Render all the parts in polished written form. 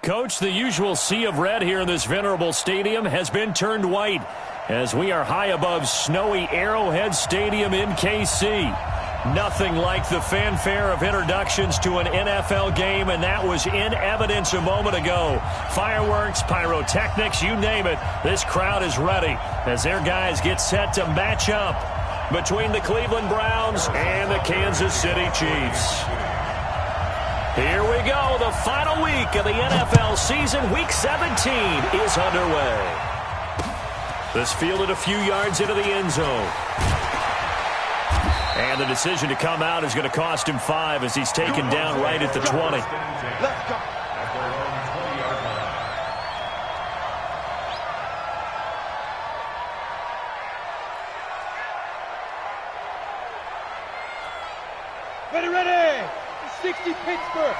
Coach, the usual sea of red here in this venerable stadium has been turned white as we are high above snowy Arrowhead Stadium in KC. Nothing like the fanfare of introductions to an NFL game, and that was in evidence a moment ago. Fireworks, pyrotechnics, you name it. This crowd is ready as their guys get set to match up between the Cleveland Browns and the Kansas City Chiefs. Here we go. The final week of the NFL season. Week 17 is underway. This fielded a few yards into the end zone. And the decision to come out is going to cost him 5 as he's taken down right at the 20. Let's go. Ready. 60 Pittsburgh.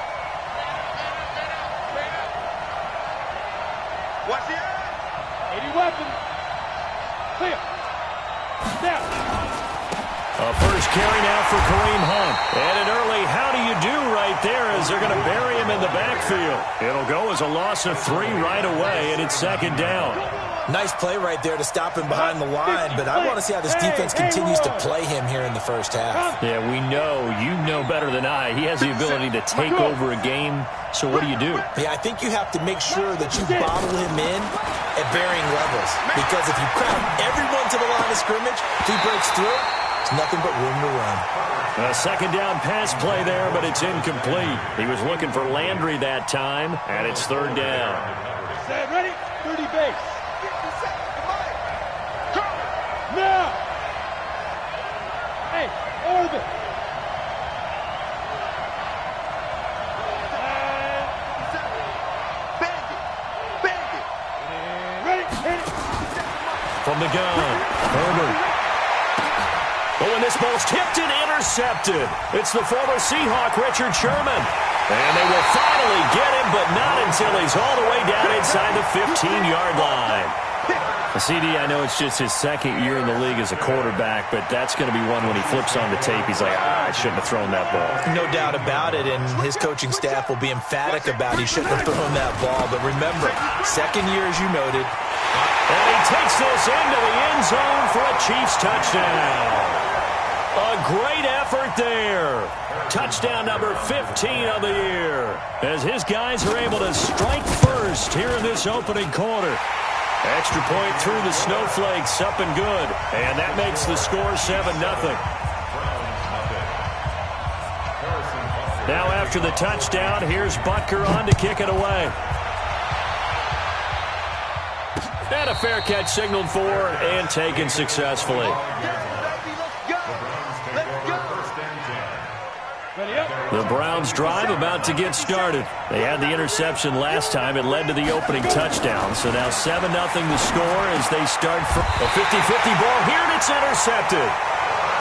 Watch it. 80 weapons. Clear. Snap. A first carry now for Kareem Hunt. And an early how do you do right there as they're going to bury him in the backfield. It'll go as a loss of 3 right away, and it's second down. Nice play right there to stop him behind the line, but I want to see how this defense continues to play him here in the first half. Yeah, we know. You know better than I. He has the ability to take over a game, so what do you do? Yeah, I think you have to make sure that you bottle him in at varying levels, because if you crowd everyone to the line of scrimmage, if he breaks through, it's nothing but room to run. A second down pass play there, but it's incomplete. He was looking for Landry that time, and it's third down. Set, ready? 30 base. Now! Hey, orbit! Ready, hit it! From the gun, Herbert. Oh, and this ball's tipped and intercepted. It's the former Seahawk, Richard Sherman. And they will finally get him, but not until he's all the way down inside the 15-yard line. CD, I know it's just his second year in the league as a quarterback, but that's going to be one when he flips on the tape. He's like, I shouldn't have thrown that ball. No doubt about it, and his coaching staff will be emphatic about he shouldn't have thrown that ball. But remember, second year, as you noted. And he takes this into the end zone for a Chiefs touchdown. A great effort there. Touchdown number 15 of the year, as his guys are able to strike first here in this opening quarter. Extra point through the snowflakes, up and good. And that makes the score 7-0. Now after the touchdown, here's Butker on to kick it away. And a fair catch signaled for and taken successfully. The Browns drive about to get started. They had the interception last time. It led to the opening touchdown. So now 7-0 the score as they start from a 50-50 ball here, and it's intercepted.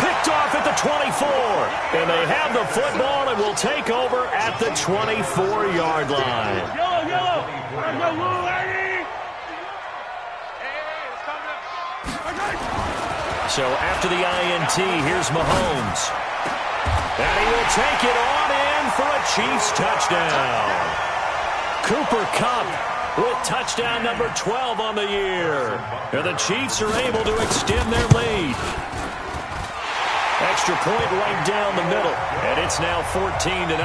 Picked off at the 24. And they have the football and will take over at the 24-yard line. So after the INT, here's Mahomes. And he will take it on in for a Chiefs touchdown. Cooper Kupp with touchdown number 12 on the year. And the Chiefs are able to extend their lead. Extra point right down the middle. And it's now 14-0.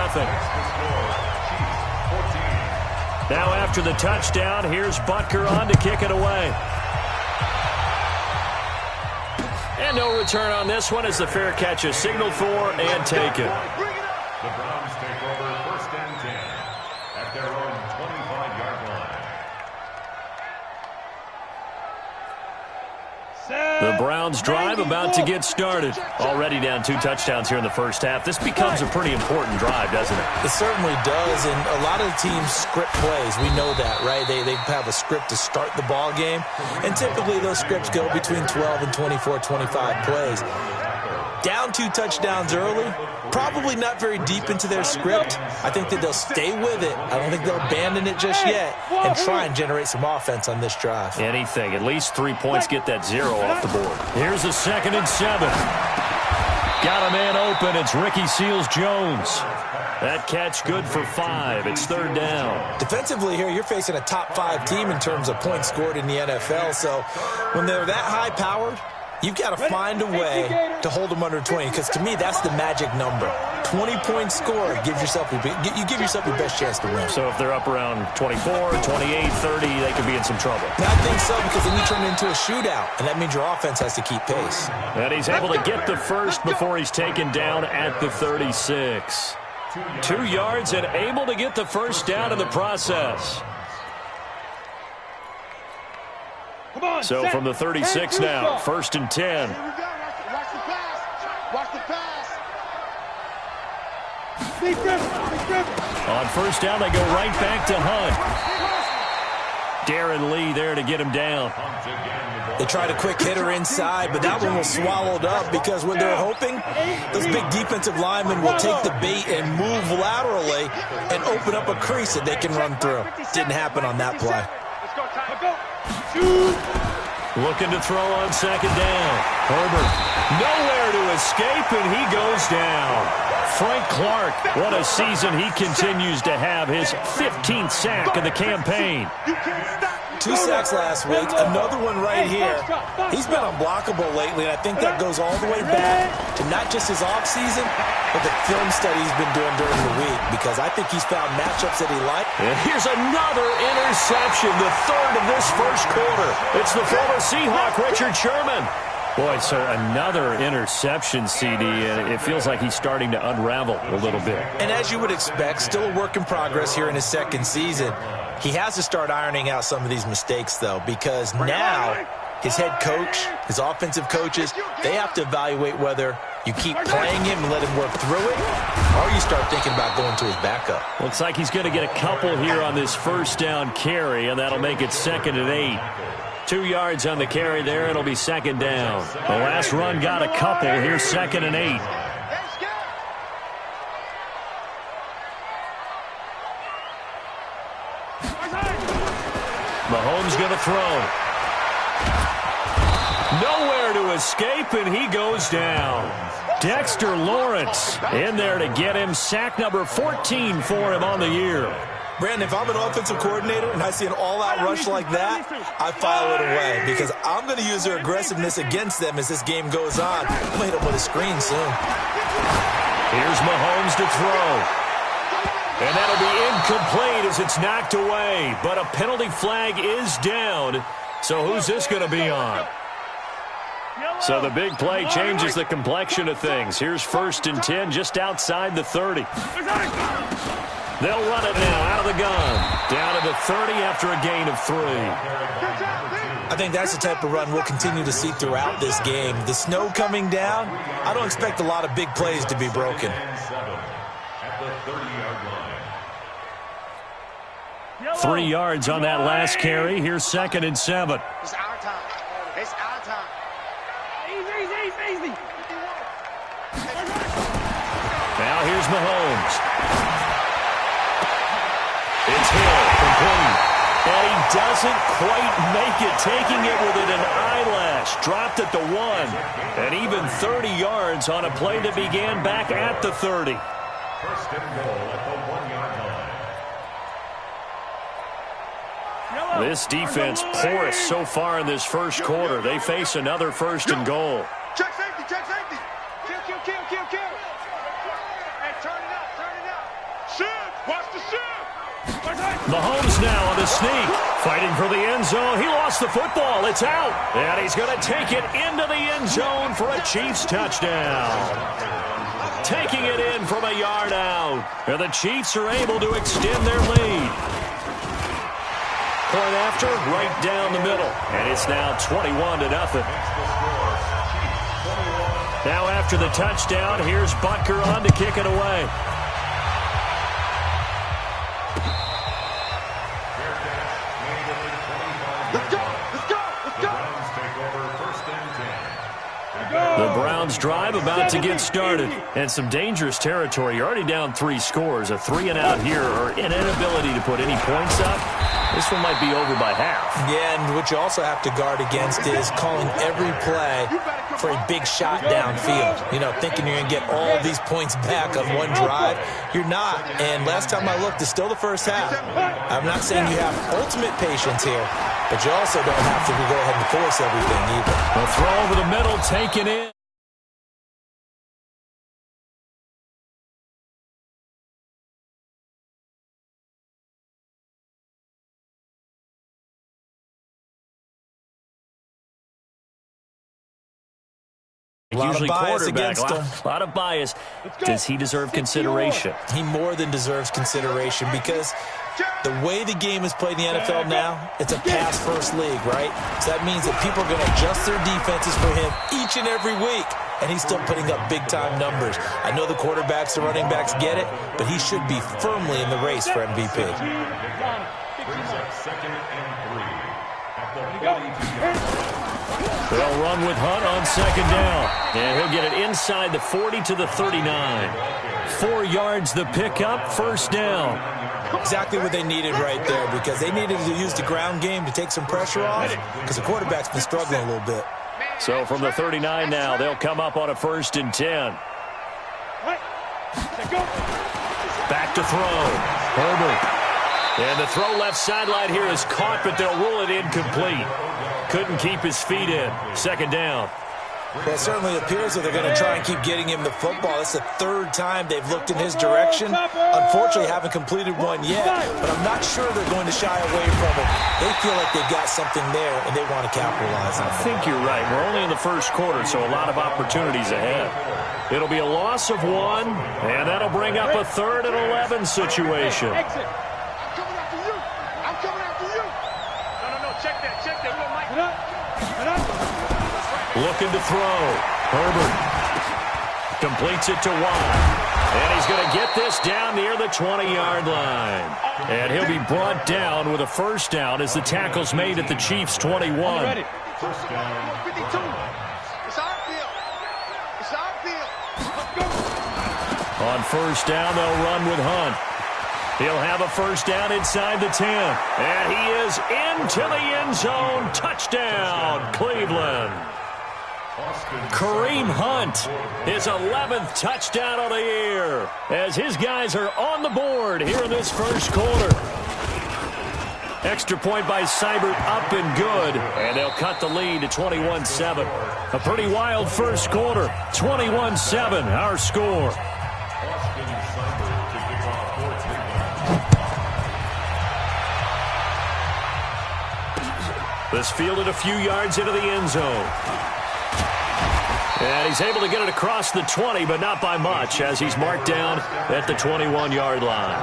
Now after the touchdown, here's Butker on to kick it away. And no return on this one as the fair catch is signaled for and taken. The Browns take over first and 10 at their own 25-yard line. The Browns drive about to get started. Already down 2 touchdowns here in the first half. This becomes a pretty important drive, doesn't it? It certainly does, and a lot of the teams script plays. We know that, right? They have a script to start the ball game, and typically those scripts go between 12 and 24, 25 plays. Down 2 touchdowns early, probably not very deep into their script. I think that they'll stay with it. I don't think they'll abandon it just yet and try and generate some offense on this drive. Anything. At least 3 points, get that 0 off the board. Here's a 2nd and 7. Got a man open. It's Ricky Seals-Jones. That catch good for 5. It's 3rd down. Defensively here, you're facing a top 5 team in terms of points scored in the NFL. So when they're that high-powered, you've got to find a way to hold them under 20, because to me, that's the magic number. 20 points scored, you give yourself your best chance to win. So if they're up around 24, 28, 30, they could be in some trouble. I think so, because then you turn it into a shootout, and that means your offense has to keep pace. And he's able to get the first before he's taken down at the 36. 2 yards and able to get the first down in the process. So from the 36 now, 1st and 10. Watch the pass. Watch the pass. Big grip. On 1st down, they go right back to Hunt. Darren Lee there to get him down. They tried a quick hitter inside, but that one was swallowed up because what they're hoping, those big defensive linemen will take the bait and move laterally and open up a crease that they can run through. Didn't happen on that play. Looking to throw on 2nd down. Herbert nowhere to escape, and he goes down. Frank Clark, what a season he continues to have. His 15th sack of the campaign. 2 sacks last week, another one right here. He's been unblockable lately, and I think that goes all the way back to not just his offseason, but the film study he's been doing during the week, because I think he's found matchups that he likes. And here's another interception, the 3rd of this 1st quarter. It's the former Seahawk, Richard Sherman. Boy, so another interception, CD, and it feels like he's starting to unravel a little bit. And as you would expect, still a work in progress here in his 2nd season. He has to start ironing out some of these mistakes, though, because now his head coach, his offensive coaches, they have to evaluate whether you keep playing him and let him work through it, or you start thinking about going to his backup. Looks like he's going to get a couple here on this 1st down carry, and that'll make it 2nd and 8. 2 yards on the carry there. It'll be 2nd down. The last run got a couple. Here's 2nd and 8. Mahomes going to throw. Nowhere to escape, and he goes down. Dexter Lawrence in there to get him. Sack number 14 for him on the year. Brandon, if I'm an offensive coordinator and I see an all-out rush like that, I file it away, because I'm going to use their aggressiveness against them as this game goes on. I'm going to hit them with a screen soon. Here's Mahomes to throw. And that'll be incomplete as it's knocked away. But a penalty flag is down. So who's this going to be on? So the big play changes the complexion of things. Here's 1st and 10 just outside the 30. They'll run it now out of the gun. Down to the 30 after a gain of 3. I think that's the type of run we'll continue to see throughout this game. The snow coming down, I don't expect a lot of big plays to be broken. At the 30-yard line. 3 yards on that last carry. Here's 2nd and 7. It's our time. It's our time. Easy. Now here's Mahomes. It's Hill, complete. And he doesn't quite make it, taking it within an eyelash. Dropped at the 1. And even 30 yards on a play that began back at the 30. 1st and goal at the 1-yard line. This defense porous so far in this 1st quarter. They face another 1st and goal. Check safety. Kill. Hey, turn it up. Shoot. Watch the shoot. Mahomes now on the sneak. Fighting for the end zone. He lost the football. It's out. And he's going to take it into the end zone for a Chiefs touchdown. Taking it in from a yard out. And the Chiefs are able to extend their lead. Point after, right down the middle. And it's now 21-0. Now after the touchdown, here's Butker on to kick it away. The Browns drive about to get started. And some dangerous territory. You're already down 3 scores. A 3-and-out here, or an inability to put any points up. This one might be over by half. Yeah, and what you also have to guard against is calling every play for a big shot downfield. You know, thinking you're going to get all these points back on one drive. You're not. And last time I looked, it's still the first half. I'm not saying you have ultimate patience here, but you also don't have to go ahead and force everything either. A throw over the middle, taken in. Usually quarterback, a lot of bias. Does he deserve consideration? He more than deserves consideration because the way the game is played in the NFL now, it's a pass-first league, right? So that means that people are going to adjust their defenses for him each and every week, and he's still putting up big-time numbers. I know the quarterbacks, the running backs get it, but he should be firmly in the race for MVP. They'll run with Hunt on second down. And he'll get it inside the 40 to the 39. 4 yards the pickup, first down. Exactly what they needed right there because they needed to use the ground game to take some pressure off because the quarterback's been struggling a little bit. So from the 39 now, they'll come up on a 1st and 10. Back to throw. Herbert. And the throw left sideline here is caught, but they'll rule it incomplete. Couldn't keep his feet in. Second down. Well, it certainly appears that they're going to try and keep getting him the football. It's the 3rd time they've looked in his direction. Unfortunately, haven't completed one yet, but I'm not sure they're going to shy away from it. They feel like they've got something there, and they want to capitalize on it. I think you're right. We're only in the first quarter, so a lot of opportunities ahead. It'll be a loss of 1, and that'll bring up a 3rd and 11 situation. Looking to throw. Herbert completes it to Watt. And he's going to get this down near the 20-yard line. And he'll be brought down with a first down as the tackle's made at the Chiefs' 21. First down. 52. It's our field. It's our field. On first down, they'll run with Hunt. He'll have a first down inside the 10. And he is into the end zone. Touchdown, Cleveland. Kareem Hunt, his 11th touchdown of the year, as his guys are on the board here in this first quarter. Extra point by Seibert, up and good, and they'll cut the lead to 21-7. A pretty wild first quarter, 21-7, our score. This fielded a few yards into the end zone. And he's able to get it across the 20, but not by much, as he's marked down at the 21-yard line.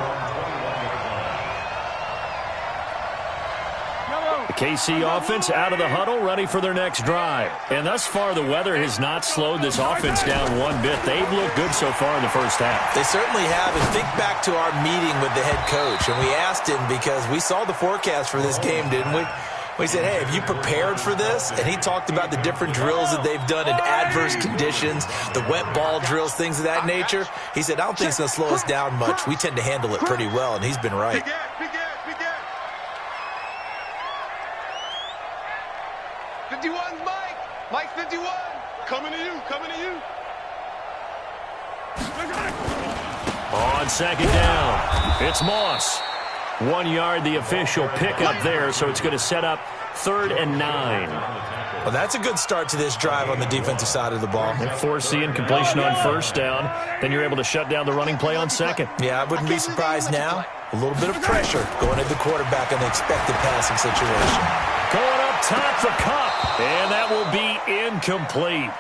The KC offense out of the huddle, ready for their next drive. And thus far, the weather has not slowed this offense down one bit. They've looked good so far in the first half. They certainly have. And think back to our meeting with the head coach. And we asked him, because we saw the forecast for this game, didn't we? We said, hey, have you prepared for this? And he talked about the different drills that they've done in adverse conditions, the wet ball drills, things of that nature. He said, I don't think it's going to slow us down much. We tend to handle it pretty well, and he's been right. Big Ed. 51's Mike. Mike 51. Coming to you. On second down, it's Moss. 1 yard, the official pickup there, so it's going to set up 3rd and 9. Well, that's a good start to this drive on the defensive side of the ball. Force the incompletion on first down, then you're able to shut down the running play on second. Yeah, I wouldn't be surprised now. A little bit of pressure going at the quarterback in the expected passing situation. Going up top for Kupp, and that will be incomplete.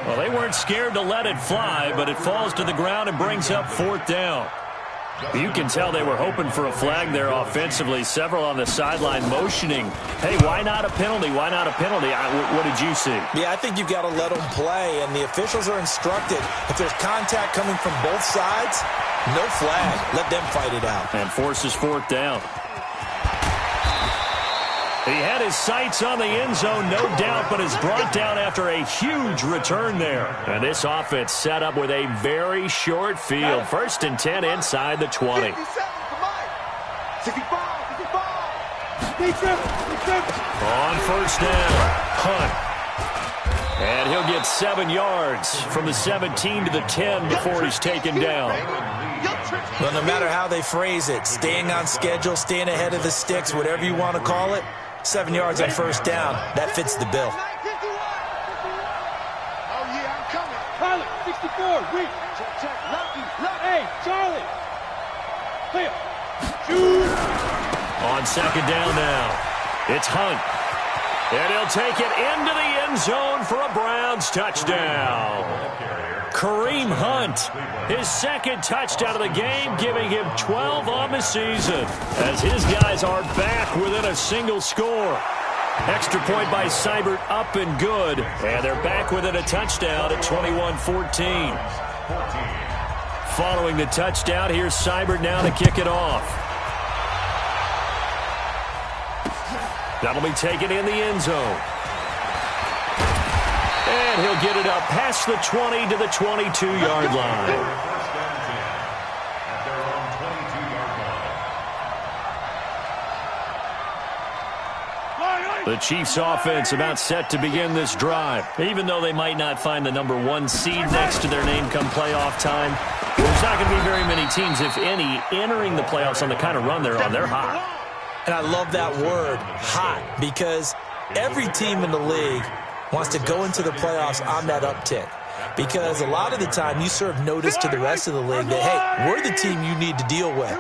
Well, they weren't scared to let it fly, but it falls to the ground and brings up 4th down. You can tell they were hoping for a flag there offensively. Several on the sideline motioning, hey, why not a penalty? Why not a penalty? What did you see? Yeah, I think you've got to let them play, and the officials are instructed. If there's contact coming from both sides, no flag. Let them fight it out. And forces 4th down. He had his sights on the end zone, no doubt, but is brought down after a huge return there. And this offense set up with a very short field. 1st and 10 inside the 20. 57 for Mike. 65. On first down, Hunt. And he'll get 7 yards from the 17 to the 10 before he's taken down. Well, no matter how they phrase it, staying on schedule, staying ahead of the sticks, whatever you want to call it, 7 yards on first down, that fits the bill. Oh, yeah, I'm coming. Pilot, 64, reach. Check, lucky. Hey, Charlie. Clear. Shoot. On second down now, it's Hunt. And he'll take it into the end zone for a Browns touchdown. Kareem Hunt, his second touchdown of the game, giving him 12 on the season, as his guys are back within a single score. Extra point by Seibert, up and good, and they're back within a touchdown at 21-14. Following the touchdown, here's Seibert now to kick it off. That'll be taken in the end zone. And he'll get it up past the 20 to the 22-yard line. The Chiefs offense about set to begin this drive. Even though they might not find the number 1 seed next to their name come playoff time, there's not going to be very many teams, if any, entering the playoffs on the kind of run they're on. They're hot. And I love that word, hot, because every team in the league wants to go into the playoffs on that uptick. Because a lot of the time you serve notice to the rest of the league that, hey, we're the team you need to deal with.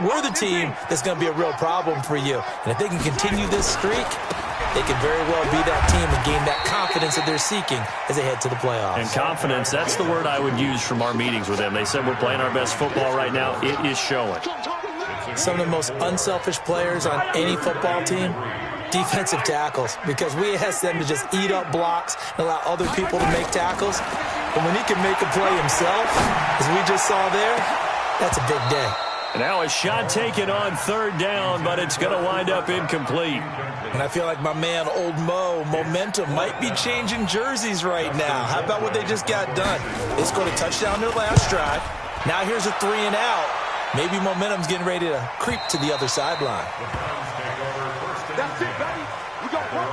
We're the team that's going to be a real problem for you. And if they can continue this streak, they could very well be that team and gain that confidence that they're seeking as they head to the playoffs. And confidence, that's the word I would use from our meetings with them. They said we're playing our best football right now. It is showing. Some of the most unselfish players on any football team, defensive tackles, because we ask them to just eat up blocks and allow other people to make tackles. But when he can make a play himself, as we just saw there, that's a big day. And now a shot taken on third down, but it's going to wind up incomplete. And I feel like my man, Old Mo, momentum might be changing jerseys right now. How about what they just got done? They scored a touchdown their last drive. Now here's a 3 and out. Maybe momentum's getting ready to creep to the other sideline. That's it, baby. We got one.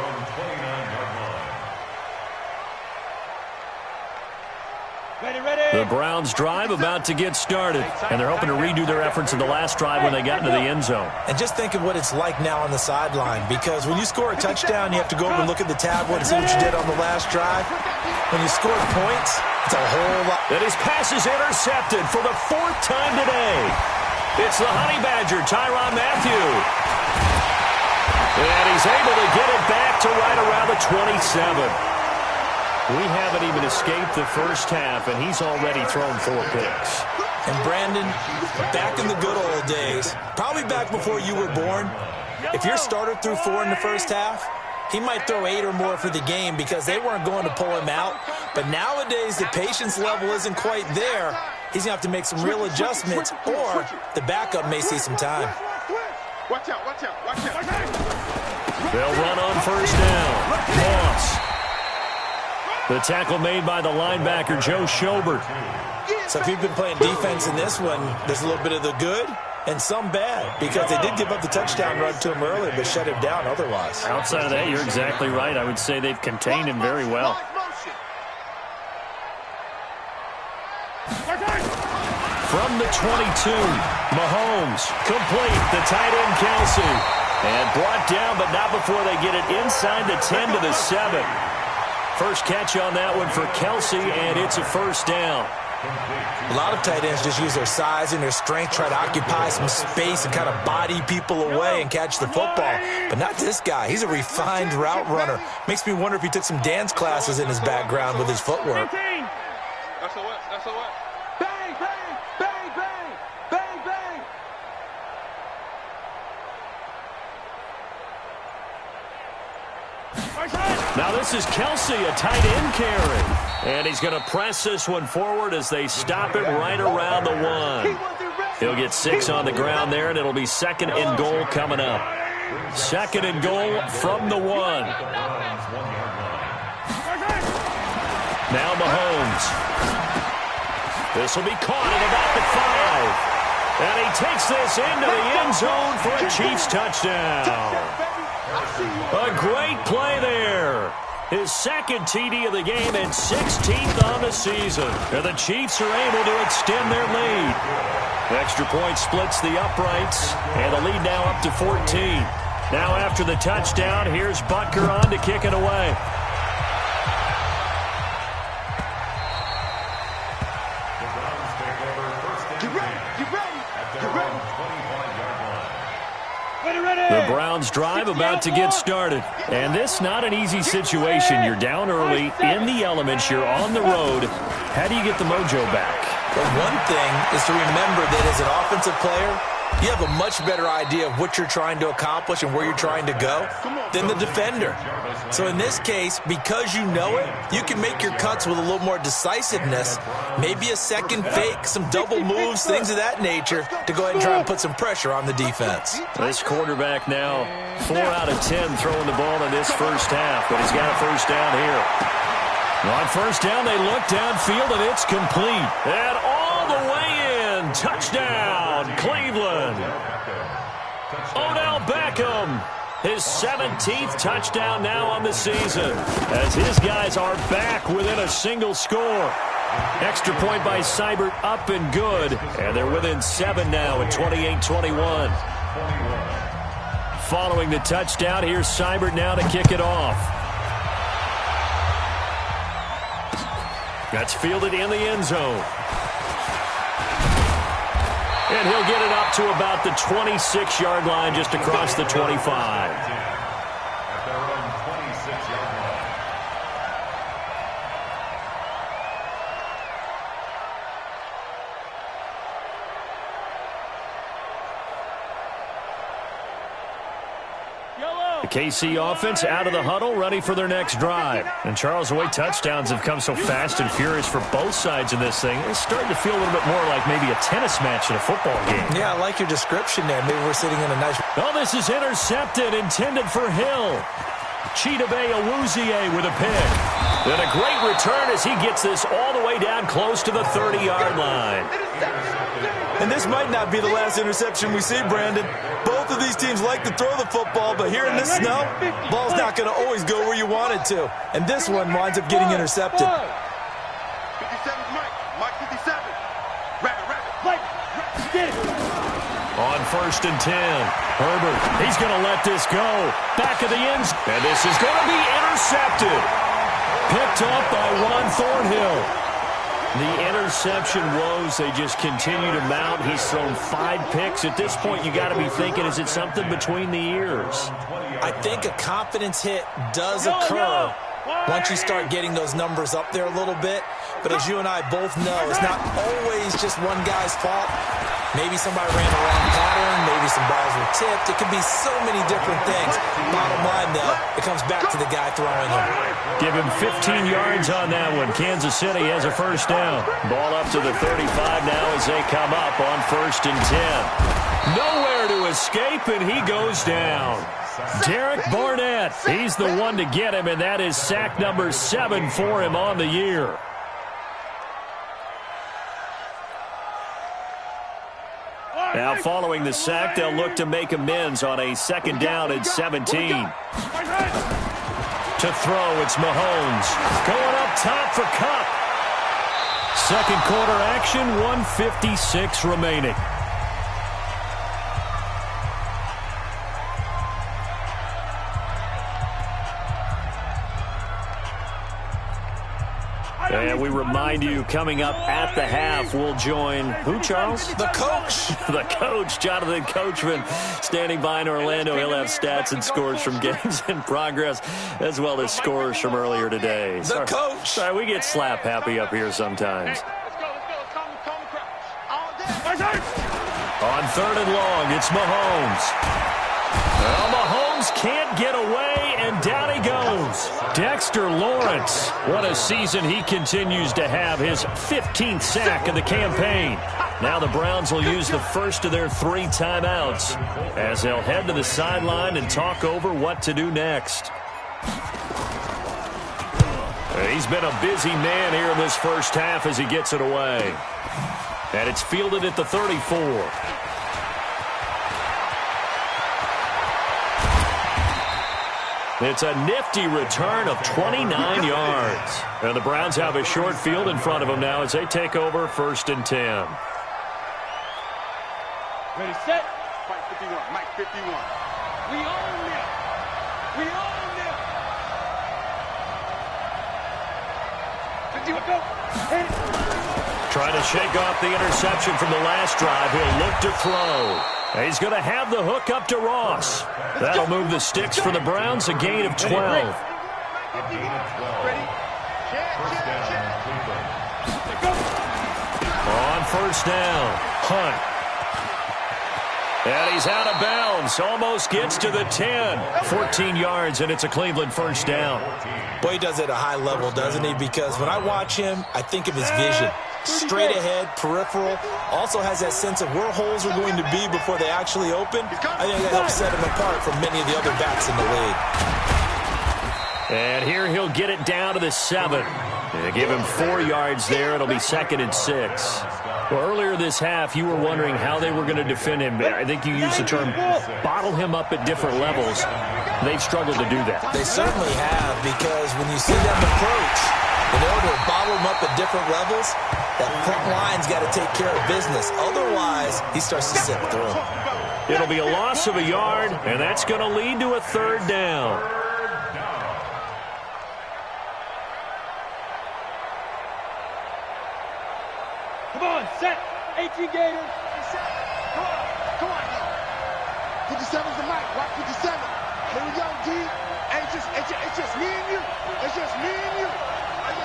Ready. The Browns drive about to get started, and they're hoping to redo their efforts in the last drive when they got into the end zone. And just think of what it's like now on the sideline, because when you score a touchdown, you have to go over and look at the tablet and see what you did on the last drive. When you score points, it's a whole lot. And his pass is intercepted for the 4th time today. It's the Honey Badger, Tyrann Mathieu. And he's able to get it back to right around the 27. We haven't even escaped the first half, and he's already thrown 4 picks. And Brandon, back in the good old days, probably back before you were born, if your starter threw 4 in the first half, he might throw 8 or more for the game because they weren't going to pull him out. But nowadays, the patience level isn't quite there. He's going to have to make some real adjustments, or the backup may see some time. Watch out. They'll run on first down. Moss. The tackle made by the linebacker, Joe Schobert. So if you've been playing defense in this one, there's a little bit of the good and some bad, because they did give up the touchdown run to him earlier, but shut him down otherwise. Outside of that, you're exactly right. I would say they've contained him very well. From the 22, Mahomes, complete, the tight end Kelsey. And brought down, but not before they get it inside the 10 to the 7. First catch on that one for Kelsey, and it's a first down. A lot of tight ends just use their size and their strength, try to occupy some space and kind of body people away and catch the football. But not this guy. He's a refined route runner. Makes me wonder if he took some dance classes in his background with his footwork. That's a what? Bang, bang, bang, bang, bang, bang. Now this is Kelsey, a tight end carry. And he's going to press this one forward as they stop it right around the 1. He'll get 6 on the ground there, and it'll be 2nd and goal coming up. 2nd and goal from the 1. Now Mahomes. This will be caught at about the 5. And he takes this into the end zone for a Chiefs touchdown. A great play there. His second TD of the game and 16th on the season. And the Chiefs are able to extend their lead. The extra point splits the uprights, and the lead now up to 14. Now after the touchdown, here's Butker on to kick it away. The Browns drive about to get started. And this not an easy situation. You're down early, in the elements, you're on the road. How do you get the mojo back? Well, one thing is to remember that as an offensive player, you have a much better idea of what you're trying to accomplish and where you're trying to go than the defender. So in this case, because you know it, you can make your cuts with a little more decisiveness, maybe a second fake, some double moves, things of that nature, to go ahead and try and put some pressure on the defense. This quarterback now 4 out of 10 throwing the ball in this first half, but he's got a first down here. On first down, they look downfield, and it's complete. And all the way in. Touchdown, Cleveland. Odell Beckham, his 17th touchdown now on the season, as his guys are back within a single score. Extra point by Seibert, up and good. And they're within 7 now at 28-21. Following the touchdown, here's Seibert now to kick it off. That's fielded in the end zone. And he'll get it up to about the 26-yard line, just across the 25. At their own 26-yard line. The KC offense out of the huddle, ready for their next drive. And Charles, the way touchdowns have come so fast and furious for both sides in this thing, it's starting to feel a little bit more like maybe a tennis match in a football game. Yeah, I like your description there. Maybe we're sitting in a nice... Oh, this is intercepted, intended for Hill. Chidobe Awuzie with a pick. And a great return as he gets this all the way down close to the 30-yard line. And this might not be the last interception we see, Brandon. Both of these teams like to throw the football, but here in this snow, ball's not going to always go where you want it to. And this one winds up getting intercepted. 57 Mike 57. Rabbit. Get it. On first and 10, Herbert, he's going to let this go. Back of the end, and this is going to be intercepted. Picked up by Juan Thornhill. The interception woes, they just continue to mount. He's thrown 5 picks. At this point, you got to be thinking, is it something between the ears? I think a confidence hit does occur once you start getting those numbers up there a little bit. But as you and I both know, it's not always just one guy's fault. Maybe somebody ran the wrong pattern. Maybe some balls were tipped. It could be so many different things. Bottom line, though, it comes back to the guy throwing them. Give him 15 yards on that one. Kansas City has a first down. Ball up to the 35 now as they come up on first and 10. Nowhere to escape, and he goes down. Derek Barnett, he's the one to get him, and that is sack number 7 for him on the year. Now following the sack, they'll look to make amends on a second down at 17. To throw, it's Mahomes. Going up top for Kupp. Second quarter action, 1:56 remaining. And we remind you, coming up at the half, we'll join who, Charles? The coach. The coach, Jonathan Coachman, standing by in Orlando. He'll have stats and scores from games in progress, as well as scores from earlier today. The coach. Sorry, we get slap happy up here sometimes. On third and long, it's Mahomes. Well, Mahomes can't get away, and down he goes. Dexter Lawrence, what a season he continues to have, his 15th sack of the campaign. Now the Browns will use the first of their 3 timeouts as they'll head to the sideline and talk over what to do next. He's been a busy man here in this first half as he gets it away. And it's fielded at the 34. It's a nifty return of 29 yards. And the Browns have a short field in front of them now as they take over 1st and 10. Ready, set. Mike 51. Mike 51. We own them. We own them. 51, go. Hit it. Trying to shake off the interception from the last drive. He'll look to throw. And he's going to have the hook up to Ross. That'll move the sticks for the Browns, a gain of 12. A gain of 12. Ready? First down, Cleveland. On first down, Hunt. And he's out of bounds. Almost gets to the 10. 14 yards, and it's a Cleveland first down. Boy, he does it at a high level, doesn't he? Because when I watch him, I think of his vision. Straight ahead, peripheral. Also has that sense of where holes are going to be before they actually open. I think that helps set him apart from many of the other backs in the league. And here he'll get it down to the 7. And give him 4 yards there. It'll be 2nd and 6. Well, earlier this half, you were wondering how they were going to defend him. I think you used the term bottle him up at different levels. They've struggled to do that. They certainly have, because when you see them approach, in order to bottle him up at different levels, that front line's got to take care of business. Otherwise, he starts to slip through. It'll be a loss of a yard, and that's going to lead to a 3rd down. Come on, set. 18 Gators. Come on. Come on now. 57's the mic. Watch 57. Here we go, D. It's just me and you. It's just me and you.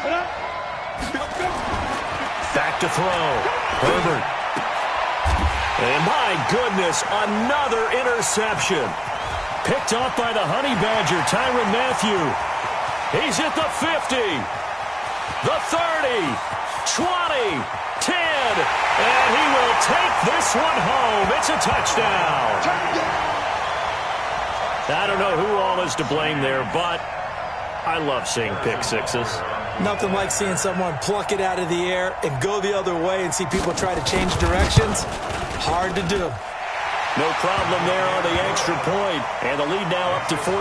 Put up. Back to throw. Herbert. And my goodness, another interception. Picked off by the Honey Badger, Tyrann Mathieu. He's at the 50. The 30. 20. 10. And he will take this one home. It's a touchdown. I don't know who all is to blame there, but I love seeing pick sixes. Nothing like seeing someone pluck it out of the air and go the other way and see people try to change directions. Hard to do. No problem there on the extra point. And the lead now up to 14.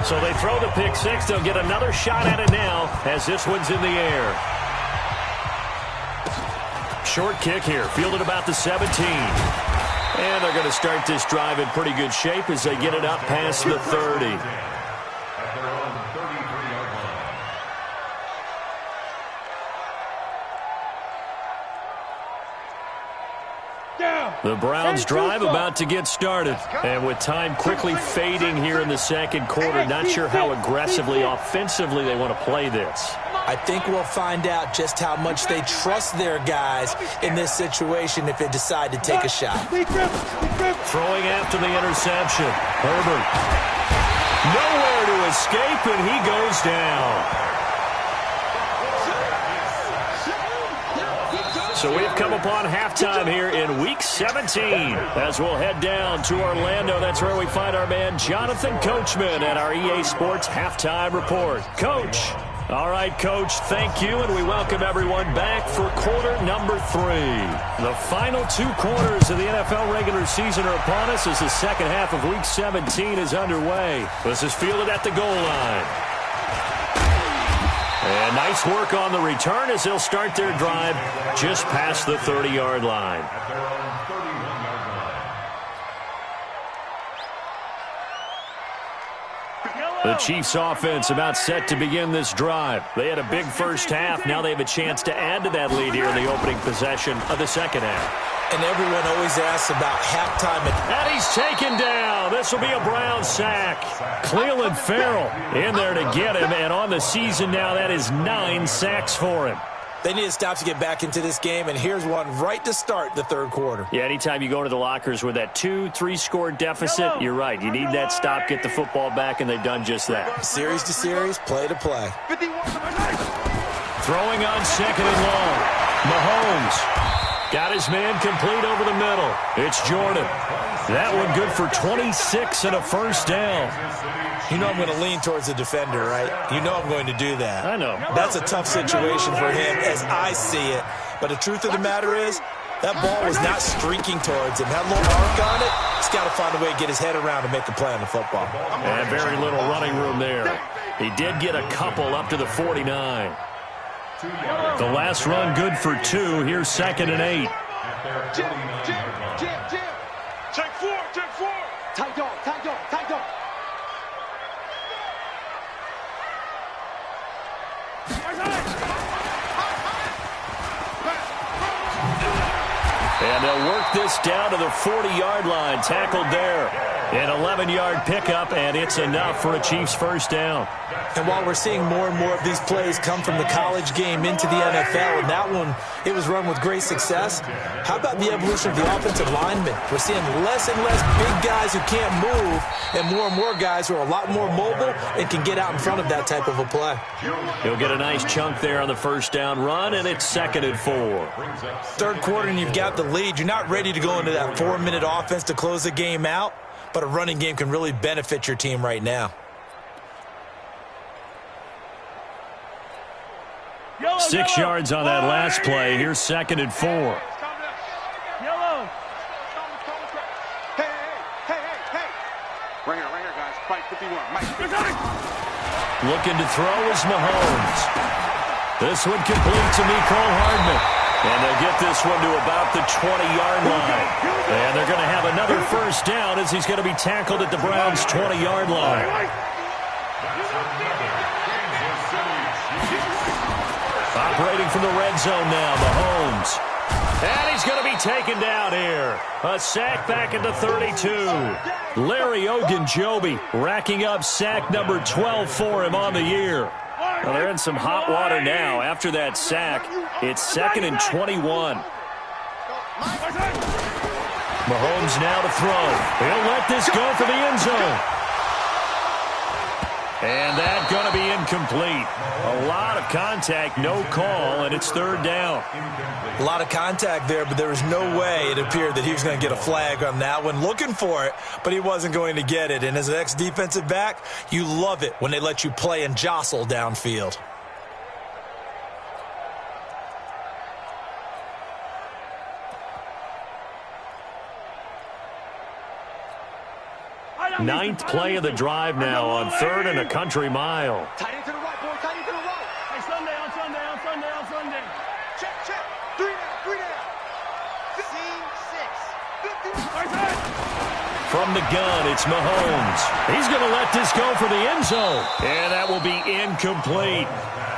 So they throw the pick six. They'll get another shot at it now as this one's in the air. Short kick here, fielded about the 17. And they're going to start this drive in pretty good shape as they get it up past the 30. At their own 33-yard line. Down. The Browns drive about to get started. And with time quickly fading here in the second quarter, not sure how aggressively, offensively they want to play this. I think we'll find out just how much they trust their guys in this situation if they decide to take a shot. Throwing after the interception. Herbert. Nowhere to escape, and he goes down. So we've come upon halftime here in Week 17 as we'll head down to Orlando. That's where we find our man Jonathan Coachman at our EA Sports Halftime Report. Coach. All right, Coach, thank you, and we welcome everyone back for quarter number 3. The final 2 quarters of the NFL regular season are upon us as the second half of Week 17 is underway. This is fielded at the goal line. And nice work on the return as they'll start their drive just past the 30-yard line. At their own 31-yard line. The Chiefs offense about set to begin this drive. They had a big first half. Now they have a chance to add to that lead here in the opening possession of the second half. And everyone always asks about halftime. And he's taken down. This will be a Brown sack. Clelin Ferrell in there to get him. And on the season now, that is 9 sacks for him. They need to stop to get back into this game, and here's one right to start the third quarter. Yeah, anytime you go to the lockers with that 2-3 score deficit, you're right. You need that stop, get the football back, and they've done just that. Series to series, play to play. Throwing on second and long. Mahomes. Got his man complete over the middle. It's Jordan. That one good for 26 and a first down. You know I'm going to lean towards the defender, right? You know I'm going to do that. I know. That's a tough situation for him as I see it. But the truth of the matter is, that ball was not streaking towards him. Had a little arc on it. He's got to find a way to get his head around and make a play on the football. And very little running room there. He did get a couple up to the 49. The last run good for 2. Here's 2nd and 8. Jim. Take 4. Tight dog. And they'll work this down to the 40-yard line. Tackled there. An 11-yard pickup, and it's enough for a Chiefs first down. And while we're seeing more and more of these plays come from the college game into the NFL, and that one, it was run with great success, how about the evolution of the offensive linemen? We're seeing less and less big guys who can't move, and more guys who are a lot more mobile and can get out in front of that type of a play. He'll get a nice chunk there on the first down run, and it's 2nd and 4. Third quarter, and you've got the lead. You're not ready to go into that 4-minute offense to close the game out, but a running game can really benefit your team right now. 6 yards on that last play. Here's 2nd and 4. Yellow. Hey. Right here, guys. Fight 51. Mike. Looking to throw is Mahomes. This one complete to Mecole Hardman. And they'll get this one to about the 20-yard line. And they're going to have another first down as he's going to be tackled at the Browns' 20-yard line. Operating from the red zone now, Mahomes. And he's going to be taken down here. A sack back at the 32. Larry Ogunjobi racking up sack number 12 for him on the year. Well, they're in some hot water now. After that sack, it's 2nd and 21. Mahomes now to throw. He'll let this go for the end zone. And that's going to be incomplete. A lot of contact, no call, and it's 3rd down. A lot of contact there, but there was no way it appeared that he was going to get a flag on that one. Looking for it, but he wasn't going to get it. And as an ex-defensive back, you love it when they let you play and jostle downfield. Ninth play of the drive now on 3rd and a country mile. Tight end to the right, boy. Tight end to the right. Hey, Sunday. Check. 3 down. Scene 6. From the gun, it's Mahomes. He's going to let this go for the end zone. And that will be incomplete.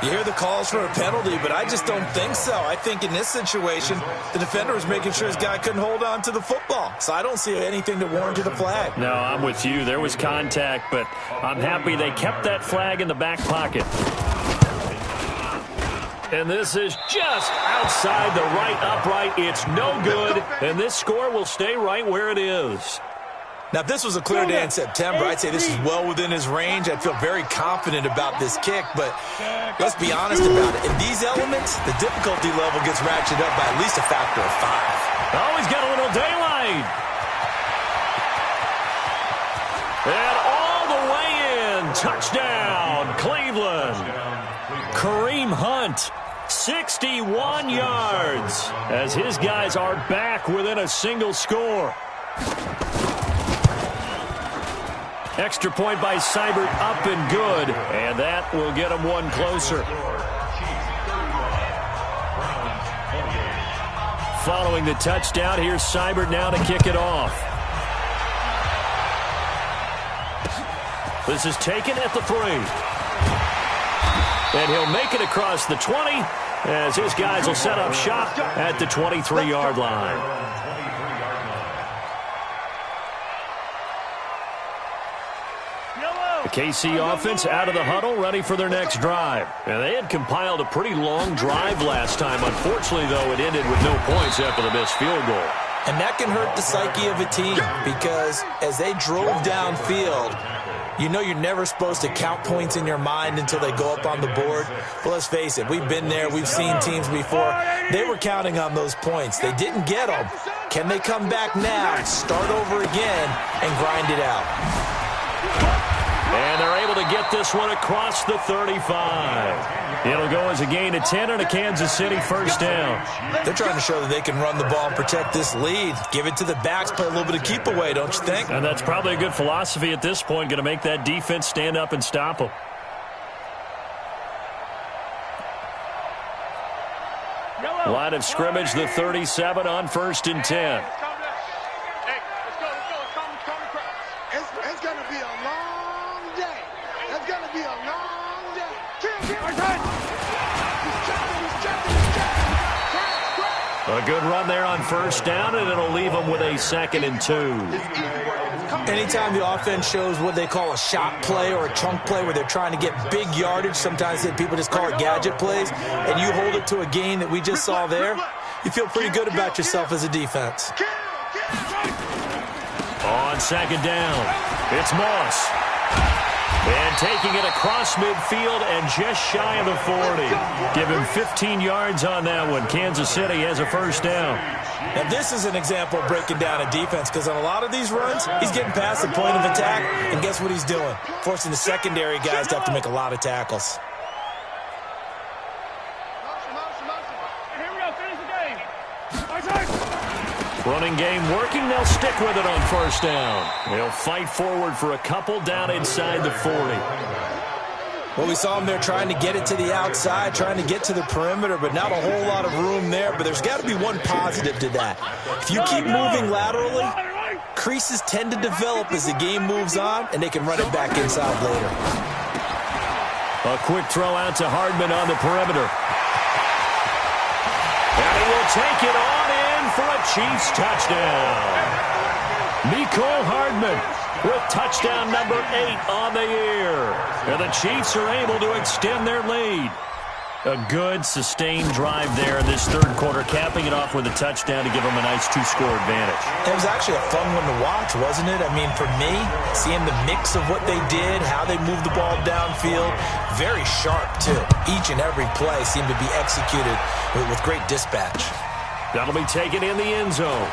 You hear the calls for a penalty, but I just don't think so. I think in this situation, the defender was making sure his guy couldn't hold on to the football. So I don't see anything to warrant a flag. No, I'm with you. There was contact, but I'm happy they kept that flag in the back pocket. And this is just outside the right upright. It's no good, and this score will stay right where it is. Now, if this was a clear day in September, I'd say this is well within his range. I'd feel very confident about this kick, but let's be honest about it. In these elements, the difficulty level gets ratcheted up by at least a factor of 5. Oh, he's got a little daylight. And all the way in. Touchdown, Cleveland. Kareem Hunt, 61 yards, as his guys are back within a single score. Extra point by Seibert, up and good, and that will get him one closer. Following the touchdown, here's Seibert now to kick it off. This is taken at the 3. And he'll make it across the 20 as his guys will set up shop at the 23-yard line. The KC offense out of the huddle, ready for their next drive. And they had compiled a pretty long drive last time. Unfortunately, though, it ended with no points after the missed field goal. And that can hurt the psyche of a team because as they drove downfield, You know you're never supposed to count points in your mind until they go up on the board. But let's face it, we've been there. We've seen teams before. They were counting on those points. They didn't get them. Can they come back now, start over again, and grind it out? And they're able to get this one across the 35. It'll go as a gain of 10 and a Kansas City first down. They're trying to show that they can run the ball and protect this lead. Give it to the backs, play a little bit of keep away, don't you think? And that's probably a good philosophy at this point, going to make that defense stand up and stop them. Line of scrimmage, the 37 on 1st and 10. It's going to be a long day. It's going to be a long day. A good run there on 1st down, and it'll leave them with a 2nd and 2. Anytime the offense shows what they call a shot play or a chunk play where they're trying to get big yardage, sometimes people just call it gadget plays, and you hold it to a gain that we just saw there, you feel pretty good about yourself as a defense. On 2nd down, it's Moss. And taking it across midfield and just shy of the 40. Give him 15 yards on that one. Kansas City has a first down. Now, this is an example of breaking down a defense because on a lot of these runs, he's getting past the point of attack, and guess what he's doing? Forcing the secondary guys to have to make a lot of tackles. Running game working. They'll stick with it on 1st down. They'll fight forward for a couple down inside the 40. Well, we saw him there trying to get it to the outside, trying to get to the perimeter, but not a whole lot of room there. But there's got to be one positive to that. If you keep moving laterally, creases tend to develop as the game moves on, and they can run it back inside later. A quick throw out to Hardman on the perimeter. And he will take it on in for a Chiefs touchdown. Mecole Hardman with touchdown number 8 on the year. And the Chiefs are able to extend their lead. A good, sustained drive there in this 3rd quarter, capping it off with a touchdown to give them a nice 2-score advantage. It was actually a fun one to watch, wasn't it? I mean, for me, seeing the mix of what they did, how they moved the ball downfield, very sharp, too. Each and every play seemed to be executed with great dispatch. That'll be taken in the end zone.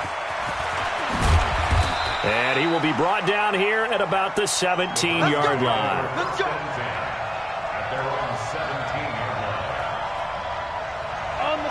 And he will be brought down here at about the 17-yard line. Let's go. At their own 17-yard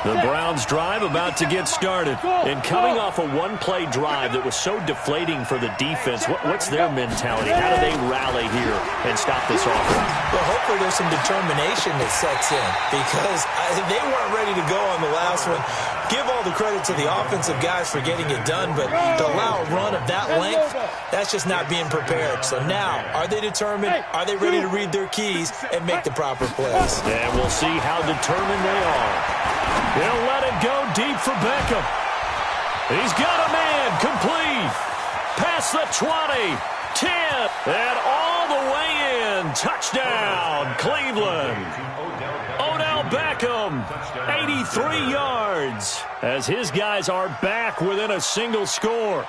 The Browns drive about to get started. And coming off a one-play drive that was so deflating for the defense, what's their mentality? How do they rally here and stop this offense? Well, hopefully there's some determination that sets in because they weren't ready to go on the last one. Give all the credit to the offensive guys for getting it done, but to allow a run of that length, that's just not being prepared. So now, are they determined? Are they ready to read their keys and make the proper plays? And we'll see how determined they are. They'll let it go deep for Beckham. He's got a man complete. Past the 20, 10, and all the way in. Touchdown, Cleveland. Odell Beckham, 83 yards, as his guys are back within a single score.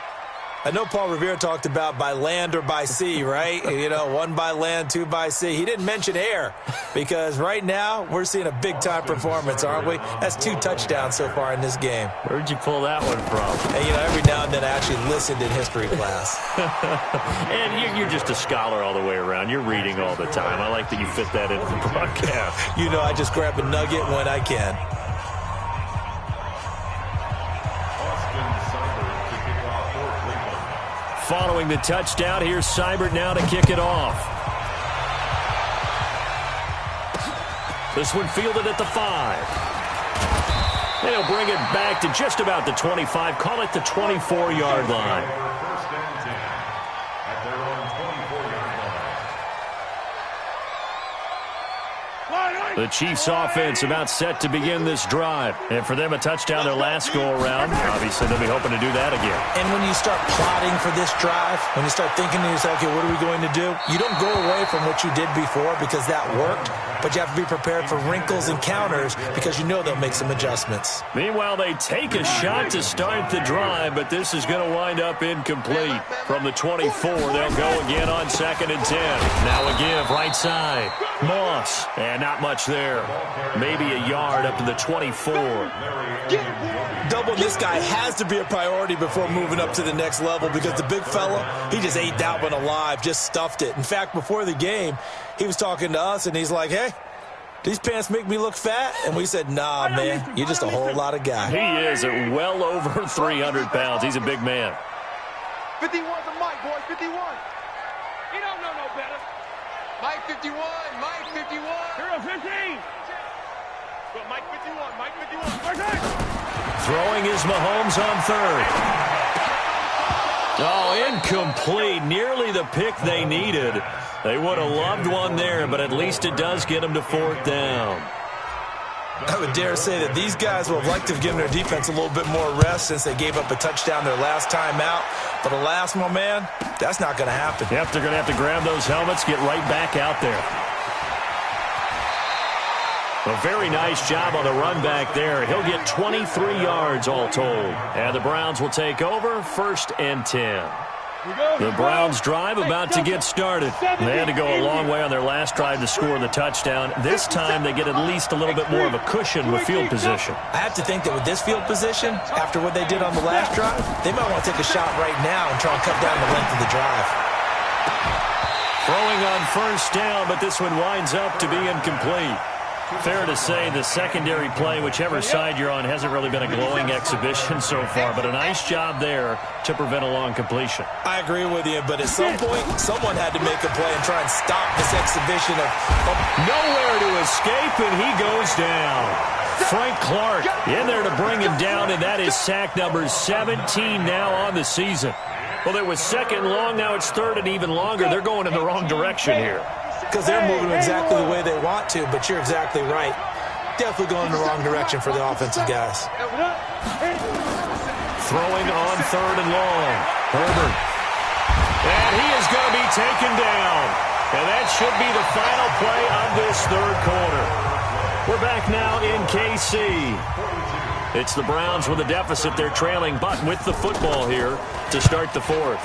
I know Paul Revere talked about by land or by sea, right? You know, 1 by land, 2 by sea. He didn't mention air because right now we're seeing a big-time performance, aren't we? That's 2 touchdowns so far in this game. Where'd you pull that one from? And, you know, every now and then I actually listened in history class. And you're just a scholar all the way around. You're reading all the time. I like that you fit that into the broadcast. You know, I just grab a nugget when I can. Following the touchdown, here's Seibert now to kick it off. This one fielded at the 5. They'll bring it back to just about the 25. Call it the 24-yard line. First and 10 at their own 24-yard The Chiefs offense about set to begin this drive. And for them, a touchdown their last go-around. Obviously, they'll be hoping to do that again. And when you start plotting for this drive, when you start thinking to yourself, okay, what are we going to do? You don't go away from what you did before because that worked, but you have to be prepared for wrinkles and counters because you know they'll make some adjustments. Meanwhile, they take a shot to start the drive, but this is going to wind up incomplete. From the 24, they'll go again on 2nd and 10. Now a give right side. Moss, and not much there. Maybe a yard up to the 24. Double this guy has to be a priority before moving up to the next level because the big fella, he just ate that one alive, just stuffed it. In fact, before the game, he was talking to us, and he's like, hey, these pants make me look fat? And we said, nah, man, you're just a whole lot of guy. He is at well over 300 pounds. He's a big man. 51's a Mike, boys, 51. He don't know no better. Mike 51, Mike 51. Hero 15. Go, Mike 51, Mike 51. Throwing is Mahomes on 3rd. Oh, incomplete. Nearly the pick they needed. They would have loved one there, but at least it does get them to 4th down. I would dare say that these guys would have liked to have given their defense a little bit more rest since they gave up a touchdown their last time out. But alas, my man, that's not going to happen. Yep, they're going to have to grab those helmets, get right back out there. A very nice job on the run back there. He'll get 23 yards all told. And the Browns will take over 1st and 10. The Browns drive about to get started. They had to go a long way on their last drive to score the touchdown. This time they get at least a little bit more of a cushion with field position. I have to think that with this field position, after what they did on the last drive, they might want to take a shot right now and try and cut down the length of the drive. Throwing on 1st down, but this one winds up to be incomplete. Fair to say the secondary play, whichever side you're on, hasn't really been a glowing exhibition so far, but a nice job there to prevent a long completion. I agree with you, but at some point, someone had to make a play and try and stop this exhibition of nowhere to escape, and he goes down. Frank Clark in there to bring him down, and that is sack number 17 now on the season. Well, it was 2nd long, now it's 3rd and even longer. They're going in the wrong direction here. Because they're moving exactly the way they want to, but you're exactly right. Definitely going in the wrong direction for the offensive guys. Throwing on 3rd and long. Herbert. And he is going to be taken down. And that should be the final play of this 3rd quarter. We're back now in KC. It's the Browns with a deficit. They're trailing, but with the football here to start the 4th.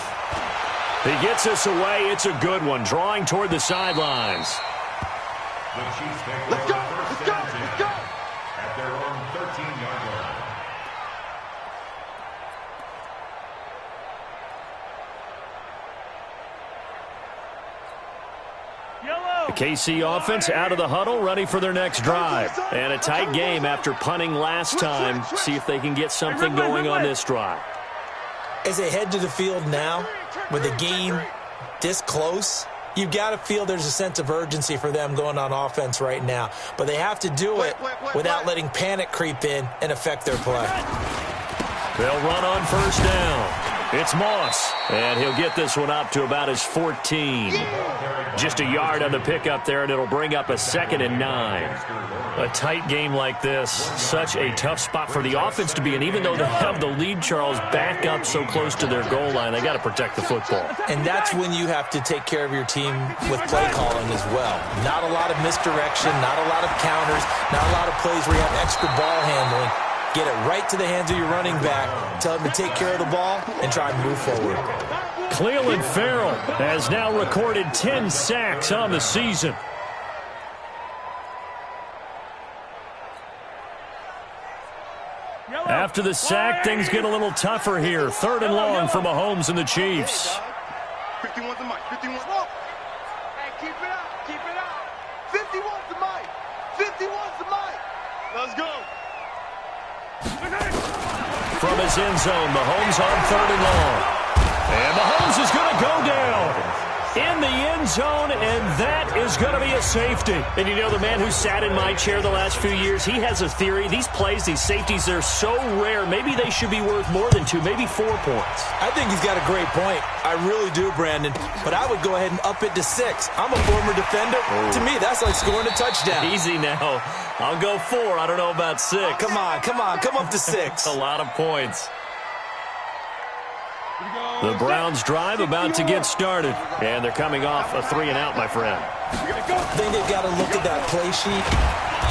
He gets us away. It's a good one. Drawing toward the sidelines. The Chiefs take Let's go, over let's 1st go, and 10 let's go. at their own 13-yard line. The KC offense out of the huddle, ready for their next drive. And a tight game after punting last time. See if they can get something going on this drive. As they head to the field now, with the game this close, you've got to feel there's a sense of urgency for them going on offense right now. But they have to do it without letting panic creep in and affect their play. They'll run on 1st down. It's Moss, and he'll get this one up to about his 14. Just a yard on the pickup there, and it'll bring up a 2nd and 9. A tight game like this, such a tough spot for the offense to be in. Even though they have the lead, Charles, back up so close to their goal line, they got to protect the football. And that's when you have to take care of your team with play calling as well. Not a lot of misdirection, not a lot of counters, not a lot of plays where you have extra ball handling. Get it right to the hands of your running back. Tell him to take care of the ball and try and move forward. Clelin Ferrell has now recorded 10 sacks on the season. After the sack, things get a little tougher here. 3rd and long for Mahomes and the Chiefs. 51's the Mike, 51's Hey, keep it up, keep it up. 51's the Mike, 51's the Mike. Let's go. From his end zone, Mahomes on 3rd and long. And Mahomes is going to go down. in the end zone, and that is going to be a safety. And you know, the man who sat in my chair the last few years, he has a theory. These plays, these safeties, they're so rare. Maybe they should be worth more than 2, maybe 4 points. I think he's got a great point. I really do, Brandon. But I would go ahead and up it to 6. I'm a former defender. To me, that's like scoring a touchdown. Easy now. I'll go 4. I don't know about 6. Come on. Come up to 6. A lot of points. The Browns drive about to get started, and they're coming off a 3-and-out, my friend. I think they've got to look at that play sheet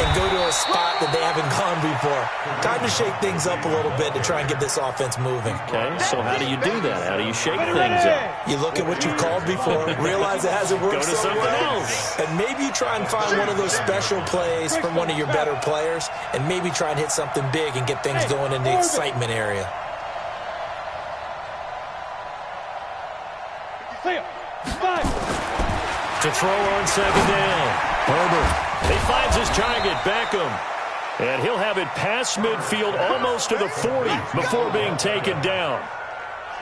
and go to a spot that they haven't gone before. Time to shake things up a little bit to try and get this offense moving. Okay, so how do you do that? How do you shake things up? You look at what you've called before, realize it hasn't worked Go to something else. And maybe you try and find one of those special plays from one of your better players, and maybe try and hit something big and get things going in the excitement area. To throw on second down. Herbert. He finds his target, Beckham. And he'll have it past midfield almost to the 40 before being taken down.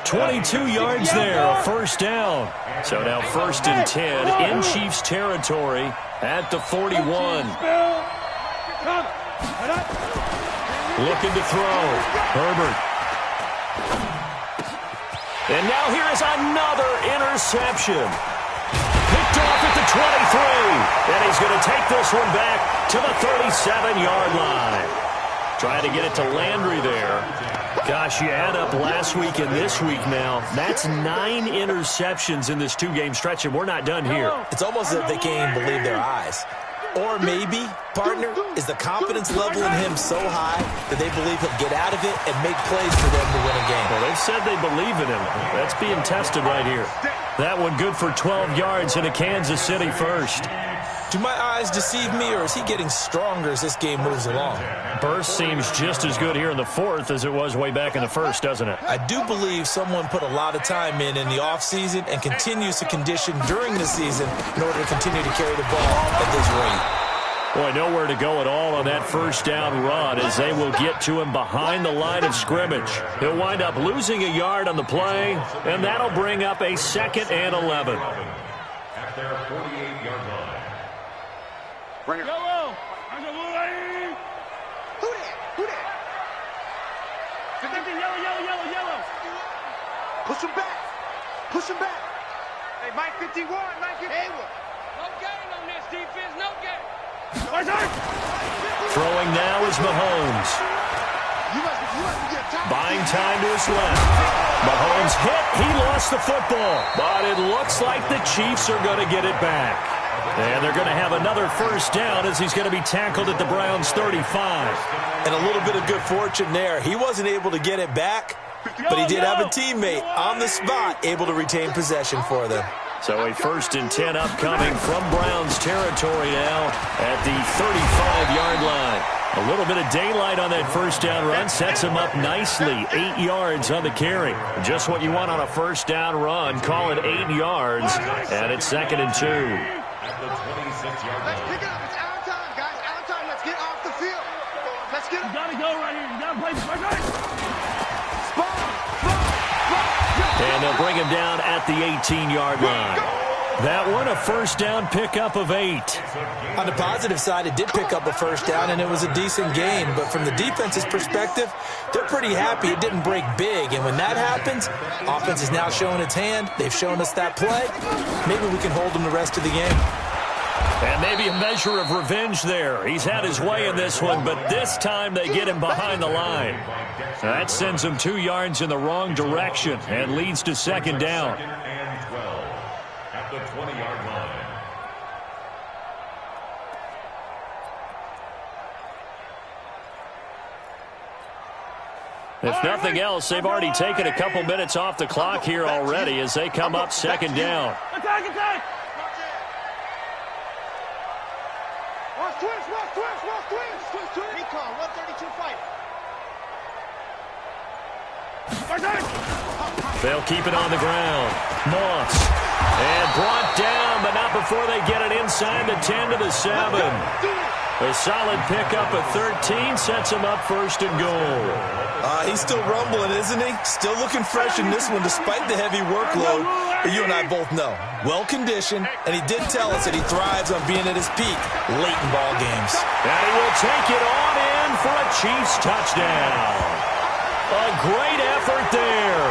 22 yards there, a first down. So now 1st and 10 in Chiefs territory at the 41. Looking to throw. Herbert. And now here is another interception. Picked off at the 23. And he's going to take this one back to the 37-yard line. Trying to get it to Landry there. Gosh, you add up last week and this week now. That's 9 interceptions in this 2-game stretch, and we're not done here. It's almost as if they can't even believe their eyes. Or maybe, partner, is the confidence level in him so high that they believe he'll get out of it and make plays for them to win a game. Well, they've said they believe in him. That's being tested right here. That one good for 12 yards in a Kansas City first. Do my eyes deceive me, or is he getting stronger as this game moves along? Burst seems just as good here in the 4th as it was way back in the 1st, doesn't it? I do believe someone put a lot of time in the offseason and continues to condition during the season in order to continue to carry the ball at this rate. Boy, nowhere to go at all on that first down run as they will get to him behind the line of scrimmage. He'll wind up losing a yard on the play, and that'll bring up a 2nd and 11. At their 48-yard line. Bring it. Yellow. Who that? Yellow. Push him back. Hey, Mike 51, Mike 51. No gain on this defense, no gain. Throwing now is Mahomes. You must get time. Buying time to his left. Mahomes hit. He lost the football. But it looks like the Chiefs are going to get it back. And they're going to have another first down as he's going to be tackled at the Browns' 35. And a little bit of good fortune there. He wasn't able to get it back, but he did have a teammate on the spot able to retain possession for them. So a 1st and 10 upcoming from Browns territory now at the 35-yard line. A little bit of daylight on that first down run sets him up nicely. 8 yards on the carry. Just what you want on a first down run. Call it 8 yards, and it's 2nd and 2. At the 26-yard Let's line. pick it up. It's our time, guys. Our time. Let's get off the field. Let's get. You gotta go right here. You gotta play right. And they'll bring him down at the 18-yard line. That one, a first down pickup of 8. On the positive side, it did pick up a first down, and it was a decent gain. But from the defense's perspective, they're pretty happy it didn't break big. And when that happens, offense is now showing its hand. They've shown us that play. Maybe we can hold them the rest of the game. And maybe a measure of revenge there. He's had his way in this one, but this time they get him behind the line. That sends him 2 yards in the wrong direction and leads to 2nd down. 2nd and 12 at the 20-yard line. If nothing else, they've already taken a couple minutes off the clock here already as they come up 2nd down. Attack. Watch twist. Recon, 132 fight. They'll keep it on the ground. Moss. And brought down, but not before they get it inside the 10 to the 7. A solid pickup of 13 sets him up first and goal. He's still rumbling, isn't he? Still looking fresh in this one despite the heavy workload. But you and I both know, well-conditioned, and he did tell us that he thrives on being at his peak late in ball games. And he will take it on in for a Chiefs touchdown. A great effort there.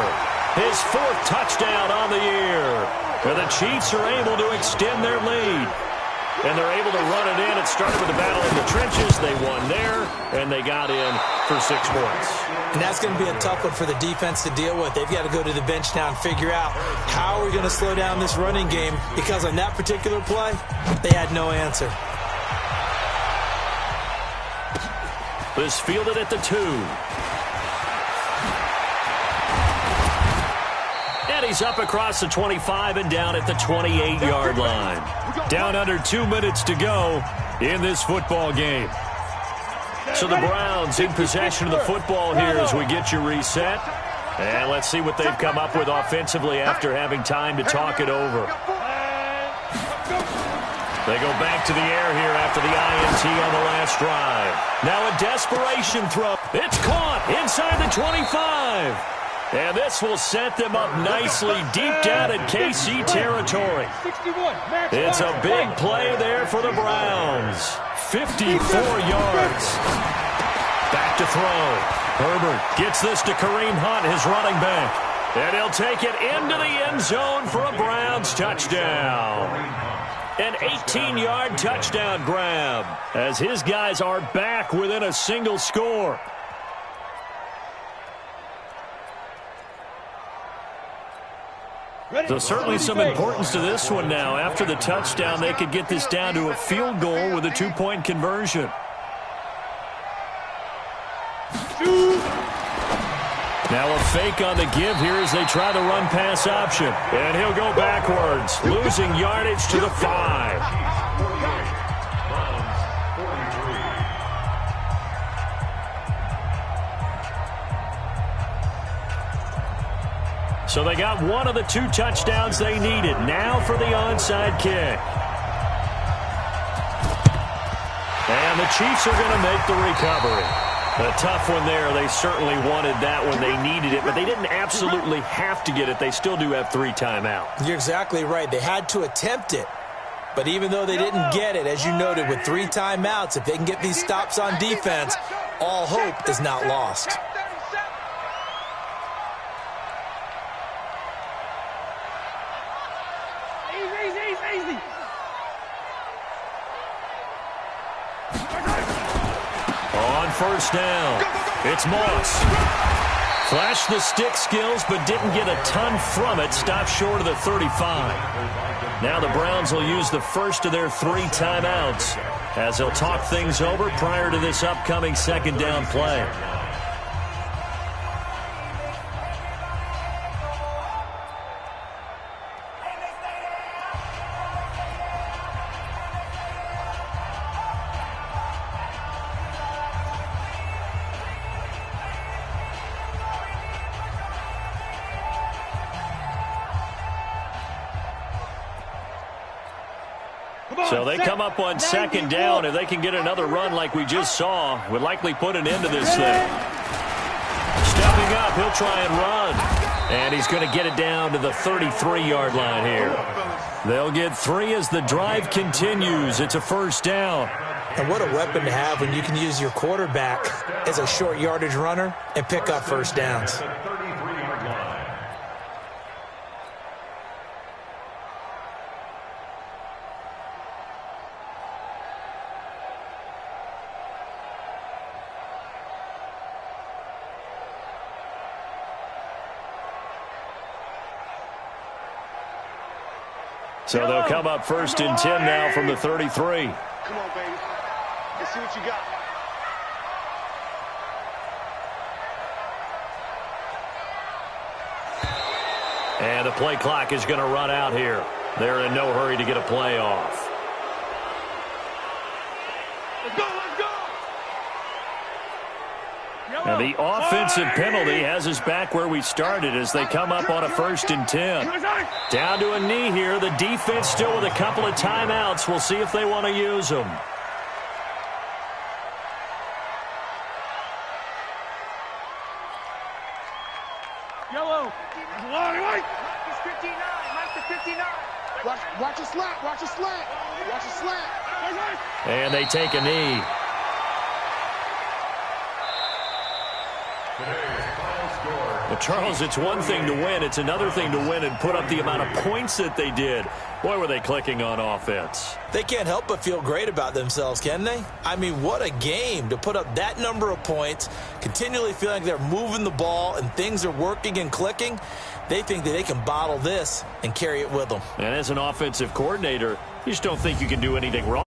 His 4th touchdown on the year. And the Chiefs are able to extend their lead. And they're able to run it in. It started with a battle in the trenches. They won there, and they got in for 6 points. And that's going to be a tough one for the defense to deal with. They've got to go to the bench now and figure out how are we going to slow down this running game, because on that particular play, they had no answer. This fielded at the 2. And he's up across the 25 and down at the 28-yard line. Down under 2 minutes to go in this football game. So the Browns in possession of the football here as we get you reset. And let's see what they've come up with offensively after having time to talk it over. They go back to the air here after the INT on the last drive. Now a desperation throw. It's caught inside the 25. And this will set them up nicely deep down in KC territory. It's a big play there for the Browns. 54 yards. Back to throw. Herbert gets this to Kareem Hunt, his running back. And he'll take it into the end zone for a Browns touchdown. An 18-yard touchdown grab as his guys are back within a single score. So certainly some importance to this one now. After the touchdown, they could get this down to a field goal with a 2-point conversion. Now a fake on the give here as they try the run-pass option. And he'll go backwards, losing yardage to the 5. So they got one of the 2 touchdowns they needed. Now for the onside kick. And the Chiefs are going to make the recovery. A tough one there. They certainly wanted that when they needed it, but they didn't absolutely have to get it. They still do have 3 timeouts. You're exactly right. They had to attempt it. But even though they didn't get it, as you noted, with 3 timeouts, if they can get these stops on defense, all hope is not lost. First down. It's Moss. Flashed the stick skills, but didn't get a ton from it. Stopped short of the 35. Now the Browns will use the first of their 3 timeouts as they'll talk things over prior to this upcoming 2nd down play. So they come up on 2nd down. If they can get another run like we just saw, would likely put an end to this thing. Stepping up, he'll try and run. And he's going to get it down to the 33-yard line here. They'll get 3 as the drive continues. It's a first down. And what a weapon to have when you can use your quarterback as a short yardage runner and pick up first downs. So they'll come up 1st and 10 now from the 33. Come on, baby. Let's see what you got. And the play clock is going to run out here. They're in no hurry to get a play off. Let's go, let's go! And the offensive penalty has us back where we started as they come up on a 1st and 10. Down to a knee here. The defense still with a couple of timeouts. We'll see if they want to use them. Yellow. White. Mike is 59. Mike is 59. Watch your slant. Watch your slant. Watch your slant. And they take a knee. Well, Charles, it's one thing to win. It's another thing to win and put up the amount of points that they did. Boy, were they clicking on offense. They can't help but feel great about themselves, can they? I mean, what a game to put up that number of points, continually feeling like they're moving the ball and things are working and clicking. They think that they can bottle this and carry it with them. And as an offensive coordinator, you just don't think you can do anything wrong.